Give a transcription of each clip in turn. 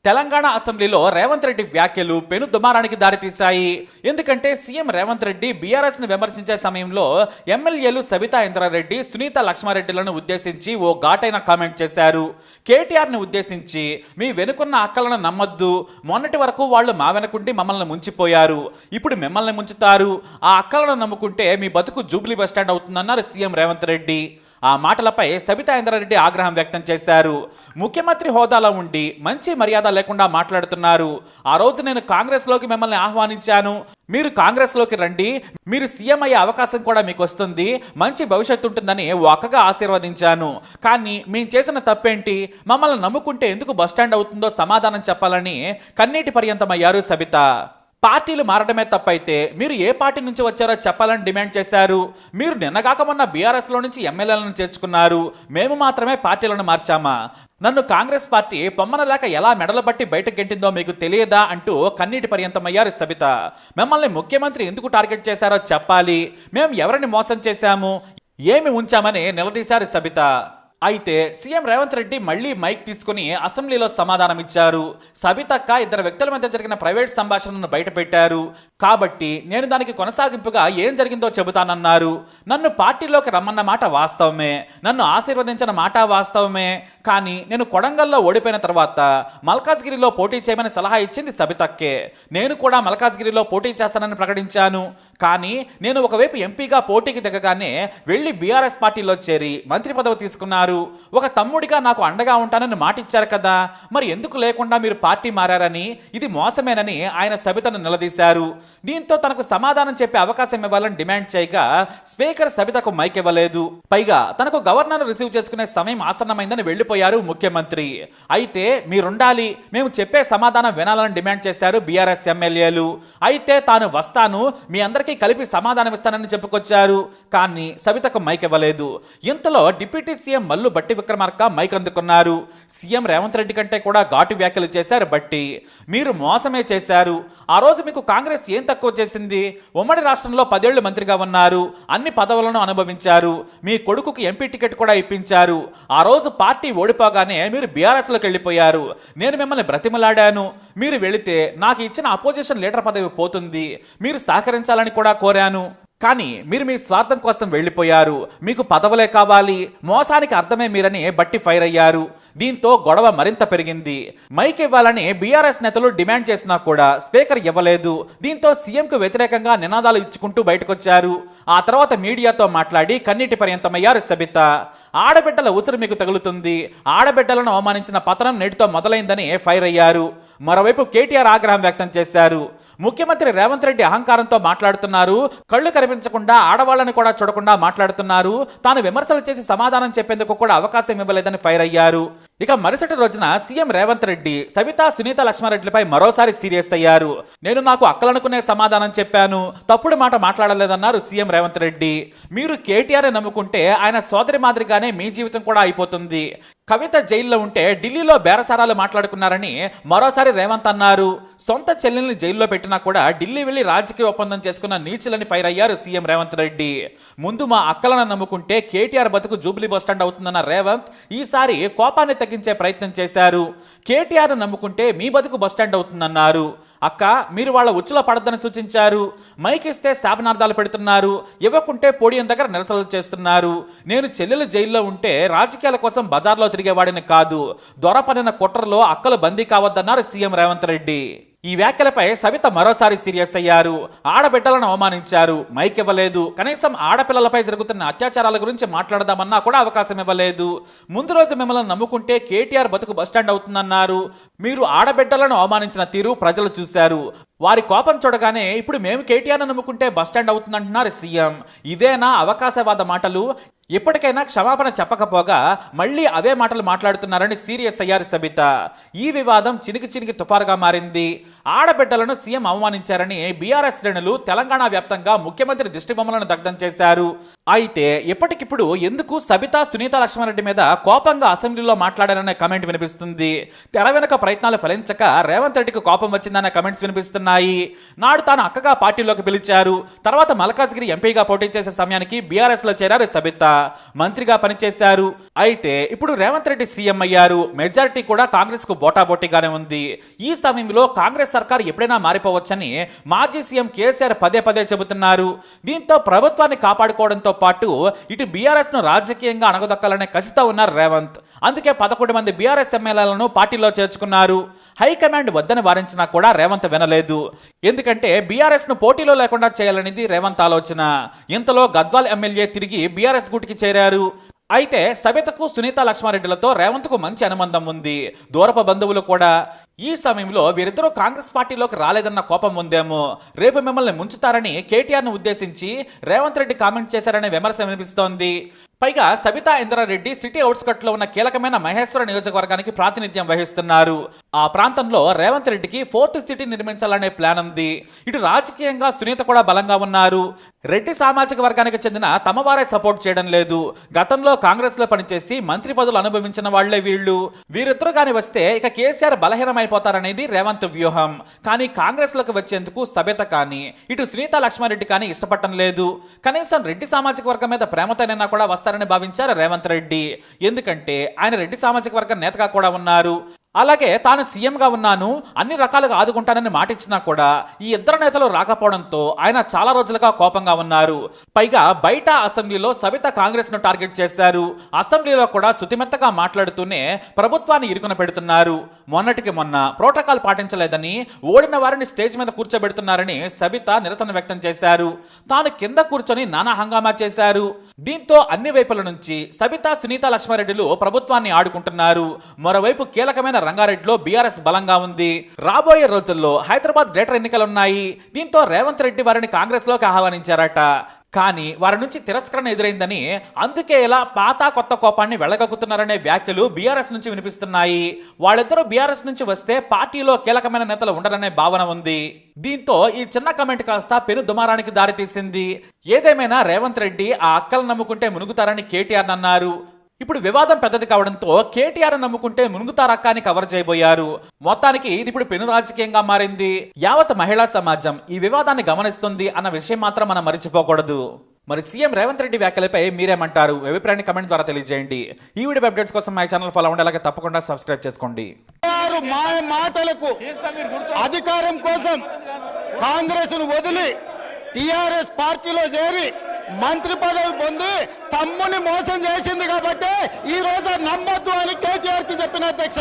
తెలంగాణ అసెంబ్లీలో రేవంత్ రెడ్డి వ్యాఖ్యలు పెను దుమారానికి దారితీశాయి. ఎందుకంటే సీఎం రేవంత్ రెడ్డి బీఆర్ఎస్ ను విమర్శించే సమయంలో ఎమ్మెల్యేలు సబితా ఇంద్రారెడ్డి, సునీత లక్ష్మారెడ్డిలను ఉద్దేశించి ఓ ఘాటైన కామెంట్ చేశారు. కేటీఆర్ ని ఉద్దేశించి, మీ వెనుకున్న అక్కలను నమ్మొద్దు, మొన్నటి వరకు వాళ్ళు మా వెనుకుండి మమ్మల్ని ముంచిపోయారు, ఇప్పుడు మిమ్మల్ని ముంచుతారు, ఆ అక్కలను నమ్ముకుంటే మీ బతుకు జూబ్లీ బస్టాండ్ అవుతుందన్నారు సీఎం రేవంత్ రెడ్డి. ఆ మాటలపై సబితా ఇంద్రారెడ్డి ఆగ్రహం వ్యక్తం చేశారు. ముఖ్యమంత్రి హోదాలో ఉండి మంచి మర్యాద లేకుండా మాట్లాడుతున్నారు. ఆ రోజు నేను కాంగ్రెస్లోకి మిమ్మల్ని ఆహ్వానించాను, మీరు కాంగ్రెస్లోకి రండి, మీరు సీఎం అయ్యే అవకాశం కూడా మీకు వస్తుంది, మంచి భవిష్యత్తు ఉంటుందని ఒక్కగా ఆశీర్వదించాను. కానీ మేము చేసిన తప్పేంటి, మమ్మల్ని నమ్ముకుంటే ఎందుకు బస్టాండ్ అవుతుందో సమాధానం చెప్పాలని కన్నీటి పర్యంతమయ్యారు సబిత. పార్టీలు మారడమే తప్పైతే మీరు ఏ పార్టీ నుంచి వచ్చారో చెప్పాలని డిమాండ్ చేశారు. మీరు నిన్నగాక మొన్న బీఆర్ఎస్లో నుంచి ఎమ్మెల్యేలను చేర్చుకున్నారు, మేము మాత్రమే పార్టీలను మార్చామా? నన్ను కాంగ్రెస్ పార్టీ పొమ్మనలేక ఎలా మెడలు బట్టి బయటకు గెంటిందో మీకు తెలియదా అంటూ కన్నీటి పర్యంతమయ్యారు సబిత. మిమ్మల్ని ముఖ్యమంత్రి ఎందుకు టార్గెట్ చేశారో చెప్పాలి, మేము ఎవరిని మోసం చేశాము, ఏమి ఉంచామని నిలదీశారు సబిత. అయితే సీఎం రేవంత్ రెడ్డి మళ్లీ మైక్ తీసుకుని అసెంబ్లీలో సమాధానం ఇచ్చారు. సబితక్క ఇద్దరు వ్యక్తుల మధ్య జరిగిన ప్రైవేట్ సంభాషణను బయటపెట్టారు కాబట్టి నేను దానికి కొనసాగింపుగా ఏం జరిగిందో చెబుతానన్నారు. నన్ను పార్టీలోకి రమ్మన్న మాట వాస్తవమే, నన్ను ఆశీర్వదించిన మాట వాస్తవమే, కానీ నేను కొడంగల్లో ఓడిపోయిన తర్వాత మల్కాజ్గిరిలో పోటీ చేయమని సలహా ఇచ్చింది సబితక్కే. నేను కూడా మల్కాజ్గిరిలో పోటీ చేస్తానని ప్రకటించాను. కానీ నేను ఒకవైపు ఎంపీగా పోటీకి దిగగానే వెళ్లి బీఆర్ఎస్ పార్టీలో చేరి మంత్రి పదవి తీసుకున్నారు. ఒక తమ్ముడిగా నాకు అండగా ఉంటానని మాటిచ్చారు కదా, మరి ఎందుకు లేకుండా మీరు పార్టీ మారని, ఇది మోసమేనని ఆయన సబితను నిలదీశారు. దీంతో తనకు సమాధానం చెప్పే అవకాశం ఇవ్వాలని డిమాండ్ చేయగా స్పీకర్ సబితకు మైక్ ఇవ్వలేదు. పైగా తనకు గవర్నర్ రిసీవ్ చేసుకునే సమయం ఆసన్నమైందని వెళ్లిపోయారు ముఖ్యమంత్రి. అయితే మీరుండాలి, మేము చెప్పే సమాధానం వినాలని డిమాండ్ చేశారు బీఆర్ఎస్ ఎమ్మెల్యేలు. అయితే తాను వస్తాను, మీ అందరికీ కలిపి సమాధానం ఇస్తానని చెప్పుకొచ్చారు. కానీ సబితకు మైక్ ఇవ్వలేదు. ఇంతలో డిప్యూటీ సీఎం మల్లు బట్టి విక్రమార్క మైక్ అందుకున్నారు. సీఎం రేవంత్ రెడ్డి కంటే కూడా ఘాటు వ్యాఖ్యలు చేశారు బట్టి. మీరు మోసమే చేశారు, ఆ రోజు మీకు కాంగ్రెస్ ఏం తక్కువ చేసింది? ఉమ్మడి రాష్ట్రంలో 10 ఏళ్లు మంత్రిగా ఉన్నారు, అన్ని పదవులను అనుభవించారు, మీ కొడుకుకి ఎంపీ టికెట్ కూడా ఇప్పించారు. ఆ రోజు పార్టీ ఓడిపోగానే మీరు బీఆర్ఎస్లోకి వెళ్ళిపోయారు. నేను మిమ్మల్ని బ్రతిమలాడాను, మీరు వెళితే నాకు ఇచ్చిన అపోజిషన్ లీడర్ పదవి పోతుంది, మీరు సహకరించాలని కూడా కోరాను. కానీ మీరు మీ స్వార్థం కోసం వెళ్ళిపోయారు, మీకు పదవులే కావాలి, మోసానికి అర్థమే మీరని బట్టి ఫైర్ అయ్యారు. దీంతో గొడవ మరింత పెరిగింది. మైక్ ఇవ్వాలని బీఆర్ఎస్ నేతలు డిమాండ్ చేసినా కూడా స్పీకర్ ఇవ్వలేదు. దీంతో సీఎంకు వ్యతిరేకంగా నినాదాలు ఇచ్చుకుంటూ బయటకొచ్చారు. ఆ తర్వాత మీడియాతో మాట్లాడి కన్నీటి పర్యంతమయ్యారు సబిత. ఆడబిడ్డల ఉసురు మీకు తగులుతుంది, ఆడబిడ్డలను అవమానించిన పతనం నేటితో మొదలైందని ఫైర్ అయ్యారు. మరోవైపు కేటీఆర్ ఆగ్రహం వ్యక్తం చేశారు. ముఖ్యమంత్రి రేవంత్ రెడ్డి అహంకారంతో మాట్లాడుతున్నారు, కళ్ళు కనిపించకుండా ఆడవాళ్ళని కూడా చూడకుండా మాట్లాడుతున్నారు, తాను విమర్శలు చేసి సమాధానం చెప్పేందుకు కూడా అవకాశం ఇవ్వలేదని ఫైర్ అయ్యారు. ఇక మరుసటి రోజున సీఎం రేవంత్ రెడ్డి సబితా, సునీత లక్ష్మారెడ్డిపై మరోసారి సీరియస్ అయ్యారు. నేను నాకు అక్కలనుకునే సమాధానం చెప్పాను, తప్పుడు మాట మాట్లాడలేదన్నారు సీఎం రేవంత్ రెడ్డి. మీరు కేటీఆర్ నమ్ముకుంటే ఆయన సోదరి మాదిరిగానే మీ జీవితం కూడా అయిపోతుంది. కవిత జైల్లో ఉంటే ఢిల్లీలో బేరసారాలు మాట్లాడుకున్నారని మరోసారి రేవంత్ అన్నారు. సొంత చెల్లెల్ని జైల్లో పెట్టినా కూడా ఢిల్లీ వెళ్లి రాజకీయ ఒప్పందం చేసుకున్న నీచులని ఫైర్ అయ్యారు సీఎం రేవంత్ రెడ్డి. ముందు మా అక్కలను నమ్ముకుంటే కేటీఆర్ బతుకు జూబ్లీ బస్టాండ్ అవుతుందన్న రేవంత్ ఈసారి కోపాన్ని తగ్గించే ప్రయత్నం చేశారు. కేటీఆర్ నమ్ముకుంటే మీ బతుకు బస్టాండ్ అవుతుందన్నారు. అక్క, మీరు వాళ్ళ ఉచ్చులో పడద్దని సూచించారు. మైక్ ఇస్తే శాపనార్థాలు పెడుతున్నారు, ఇవ్వకుంటే పోడియం దగ్గర నిరసనలు చేస్తున్నారు. నేను చెల్లెలు జైల్లో ఉంటే రాజకీయాల కోసం బజార్లో తిరిగేవాడిని కాదు, దొరపడిన కుట్రలో అక్కలు బందీ కావద్దన్నారు సీఎం రేవంత్ రెడ్డి. ఈ వ్యాఖ్యలపై సబిత మరోసారి సీరియస్ అయ్యారు. ఆడబిడ్డలను అవమానించారు, మైక్ ఇవ్వలేదు, కనీసం ఆడపిల్లలపై జరుగుతున్న అత్యాచారాల గురించి మాట్లాడదామన్నా కూడా అవకాశం ఇవ్వలేదు. ముందు రోజు మిమ్మల్ని నమ్ముకుంటే కేటీఆర్ బతుకు బస్టాండ్ అవుతుందన్నారు. మీరు ఆడబిడ్డలను అవమానించిన తీరు ప్రజలు చూశారు. వారి కోపం చూడగానే ఇప్పుడు మేము కేటీఆర్ నమ్ముకుంటే బస్టాండ్ అవుతుందంటున్నారు సీఎం. ఇదేనా అవకాశవాద మాటలు? ఇప్పటికైనా క్షమాపణ చెప్పకపోగా మళ్ళీ అవే మాటలు మాట్లాడుతున్నారని సీరియస్ అయ్యారు సబిత. ఈ వివాదం చినికి తుఫారుగా మారింది. ఆడబిడ్డలను సీఎం అవమానించారని బీఆర్ఎస్ శ్రేణులు తెలంగాణ వ్యాప్తంగా ముఖ్యమంత్రి దిష్టిబొమ్మలను దగ్ధం చేశారు. అయితే ఇప్పటికిప్పుడు ఎందుకు సబితా, సునీత లక్ష్మారెడ్డి మీద కోపంగా అసెంబ్లీలో మాట్లాడారనే కమెంట్ వినిపిస్తుంది. తెర వెనుక ప్రయత్నాలు ఫలించక రేవంత్ రెడ్డికి కోపం వచ్చిందనే కమెంట్స్ వినిపిస్తున్నాయి. ఉన్నాయి. నాడు తాను అక్కగా పార్టీలోకి పిలిచారు. తర్వాత మల్కాజ్గిరి ఎంపీగా పోటీ చేసే సమయానికి బీఆర్ఎస్ లో చేరారు సబితా. మంత్రిగా పనిచేశారు. అయితే ఇప్పుడు రేవంత్ రెడ్డి సీఎం అయ్యారు. మెజారిటీ కూడా కాంగ్రెస్ కు బోటాబోటీగానే ఉంది. ఈ సమయంలో కాంగ్రెస్ సర్కార్ ఎప్పుడైనా మారిపోవచ్చని మాజీ సీఎం కేసీఆర్ పదే పదే చెబుతున్నారు. దీంతో ప్రభుత్వాన్ని కాపాడుకోవడంతో పాటు ఇటు బీఆర్ఎస్ ను రాజకీయంగా అణగదొక్కాలనే కసితో ఉన్నారు రేవంత్. అందుకే 11 మంది బీఆర్ఎస్ ఎమ్మెల్యేలను పార్టీలో చేర్చుకున్నారు. హైకమాండ్ వద్దని వారించినా కూడా రేవంత్ వినలేదు. ఎందుకంటే బీఆర్ఎస్ ను పోటీలో లేకుండా చేయాలనేది రేవంత్ ఆలోచన. ఇంతలో గద్వాల్ ఎమ్మెల్యే తిరిగి బీఆర్ఎస్ గూటికి చేరారు. అయితే సబితకు సునీత లక్ష్మారెడ్డిలతో రేవంత్కు మంచి అనుబంధం ఉంది. దూరపు బంధువులు కూడా. ఈ సమయంలో వీరిద్దరూ కాంగ్రెస్ పార్టీలోకి రాలేదన్న కోపం ఉందేమో. రేపు మిమ్మల్ని ముంచుతారని కేటీఆర్ను ఉద్దేశించి రేవంత్ రెడ్డి కామెంట్ చేశారనే విమర్శ వినిపిస్తోంది. పైగా సబితా ఇంద్రారెడ్డి సిటీ అవుట్స్కట్ లో ఉన్న కీలకమైన మహేశ్వర నియోజకవర్గానికి ప్రాతినిధ్యం వహిస్తున్నారు. ఆ ప్రాంతంలో రేవంత్ రెడ్డికి 4th సిటీ నిర్మించాలనే ప్లాన్ ఉంది. ఇటు రాజకీయంగా సునీత కూడా బలంగా ఉన్నారు. రెడ్డి సామాజిక వర్గానికి చెందిన తమ వారే సపోర్ట్ చేయడం లేదు. గతంలో కాంగ్రెస్ లో పనిచేసి మంత్రి పదవులు అనుభవించిన వాళ్లే వీళ్ళు. వీరిద్దరూ కానీ వస్తే ఇక కేసీఆర్ బలహీనమైపోతారనేది రేవంత్ వ్యూహం. కానీ కాంగ్రెస్ లోకి వచ్చేందుకు సబిత కానీ ఇటు సునీత లక్ష్మారెడ్డి కానీ ఇష్టపడటం లేదు. కనీసం రెడ్డి సామాజిక వర్గం మీద ప్రేమతోనైనా కూడా వస్తారని భావించారు రేవంత్ రెడ్డి. ఎందుకంటే ఆయన రెడ్డి సామాజిక వర్గం నేతగా కూడా ఉన్నారు. అలాగే తాను సీఎంగా ఉన్నాను, అన్ని రకాలుగా ఆదుకుంటానని మాటిచ్చినా కూడా ఈ ఇద్దరు నేతలు రాకపోవడంతో ఆయన చాలా రోజులుగా కోపంగా ఉన్నారు. పైగా బయట అసెంబ్లీలో సబిత కాంగ్రెస్ ను టార్గెట్ చేశారు. అసెంబ్లీలో కూడా శుతిమెత్తగా మాట్లాడుతూనే ప్రభుత్వాన్ని ఇరుకున పెడుతున్నారు. మొన్నటికి మొన్న ప్రోటోకాల్ పాటించలేదని ఓడిన వారిని స్టేజ్ మీద కూర్చోబెడుతున్నారని సబిత నిరసన వ్యక్తం చేశారు. తాను కింద కూర్చొని నానా హంగామా చేశారు. దీంతో అన్ని వైపుల నుంచి సబిత సునీత లక్ష్మారెడ్డిలు ప్రభుత్వాన్ని ఆడుకుంటున్నారు. మరోవైపు కీలకమైన రంగారెడ్డిలో బీఆర్ఎస్ బలంగా ఉంది. రాబోయే రోజుల్లో హైదరాబాద్ గ్రేటర్ ఎన్నికలున్నాయి. దీంతో రేవంత్ రెడ్డి వారిని కాంగ్రెస్ లోకి ఆహ్వానించారట. కానీ వారి నుంచి తిరస్కరణ ఎదురైందని, అందుకే ఇలా పాత కొత్త కోపాన్ని వెళ్ళగక్కుతున్నారనే వ్యాఖ్యలు బీఆర్ఎస్ నుంచి వినిపిస్తున్నాయి. వాళ్ళిద్దరూ బీఆర్ఎస్ నుంచి వస్తే పార్టీలో కీలకమైన నేతలు ఉండరనే భావన ఉంది. దీంతో ఈ చిన్న కమెంట్ కాస్త పెను దుమారానికి దారితీసింది. ఏదేమైనా రేవంత్ రెడ్డి ఆ అక్కలు నమ్ముకుంటే మునుగుతారని కేటీఆర్ అన్నారు. ఇప్పుడు వివాదం పెద్దది కావడంతో కేటీఆర్ నమ్ముకుంటే మునుగుతారక్క అని కవర్ చేయబోయారు. మొత్తానికి ఇది ఇప్పుడు పెను రాజకీయంగా మారింది. యావత్ మహిళా సమాజం ఈ వివాదాన్ని గమనిస్తుంది అన్న విషయం మాత్రం మనం మర్చిపోకూడదు. మరి సీఎం రేవంత్ రెడ్డి వ్యాఖ్యలపై మీరేమంటారు? అభిప్రాయాన్ని కమెంట్ ద్వారా తెలియజేయండి. ఈ వీడియో అప్డేట్స్ కోసం మా ఛానల్ ఫాలో అవ్వండి. అలాగే తప్పకుండా సబ్స్క్రైబ్ చేసుకోండి. మాటలకు అధికారం కోసం కాంగ్రెస్ ను వదిలి టిఆర్ఎస్ పార్టీలో చేరి మంత్రి పదవి పొంది తమ్ముని మోసం చేసింది కాబట్టి ఈ రోజు నమ్మొద్దు అని కేటీఆర్ కి చెప్పిన అధ్యక్ష.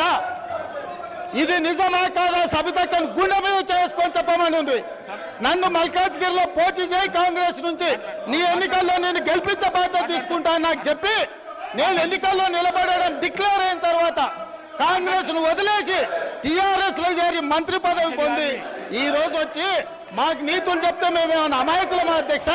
ఇది నిజమా కాదా సబితక్కను గుండె మీద చేసుకొని చెప్పమని నన్ను మల్కాజ్గిరిలో పోటీ చేయి కాంగ్రెస్ నుంచి, నీ ఎన్నికల్లో నేను గెలిపించే బాధ్యత తీసుకుంటా నాకు చెప్పి నేను ఎన్నికల్లో నిలబడడం డిక్లేర్ అయిన తర్వాత కాంగ్రెస్ ను వదిలేసి టిఆర్ఎస్ లో చేరి మంత్రి పదవి పొంది ఈ రోజు వచ్చి మాకు నీతులు చెప్తే మేమేమన్నా అమాయకులమా అధ్యక్ష?